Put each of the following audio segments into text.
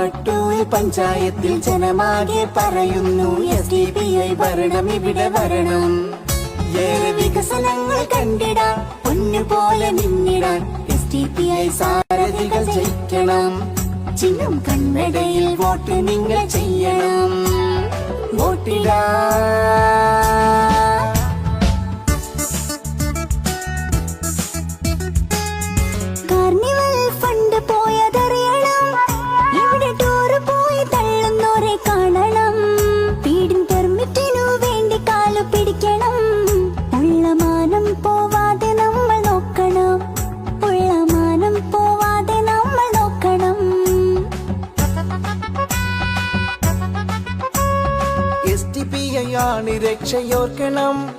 മാട്ടൂൽ പഞ്ചായത്തിൽ ജനമാകെ പറയുന്നു SDPI ഭരണം ഇവിടെ വരണം. ഏറെ വികസനങ്ങൾ കണ്ടിടാൻ പൊന്നുപോലെ നിന്നിടാൻ SDPI സാരഥികൾ ജയിക്കണം. ചിഹ്നം കൺമടയിൽ വോട്ട് നിങ്ങൾ ചെയ്യണം. വോട്ടിടാ SDPI രക്ഷയോർക്കണം.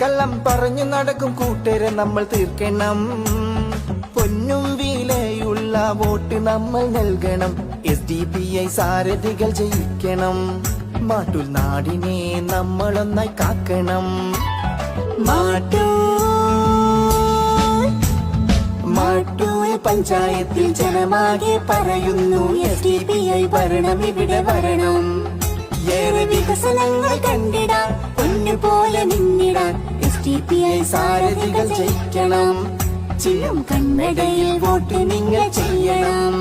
കള്ളം പറഞ്ഞു നടക്കും കൂട്ടരെ നമ്മൾ തീർക്കണം. പൊന്നും വിലയുള്ള വോട്ട് നമ്മൾ നൽകണം. SDPI സാരഥികൾ ജയിക്കണം. മാട്ടൂൽ നാടിനെ നമ്മളൊന്നായി കാക്കണം. മാട്ടൂൽ പഞ്ചായത്തിൽ ജനമാകെ പറയുന്നു SDPI ഭരണം ഇവിടെ വരണം. ഏറെ വികസനങ്ങൾ കണ്ടിടാൻ പൊന്നുപോലെ നിന്നിടാൻ SDPI സാരഥികൾ ജയിക്കണം. ചിഹ്നം കൺമടയിൽ വോട്ട് നിങ്ങൾ ചെയ്യണം.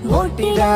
വോട്ടിടാ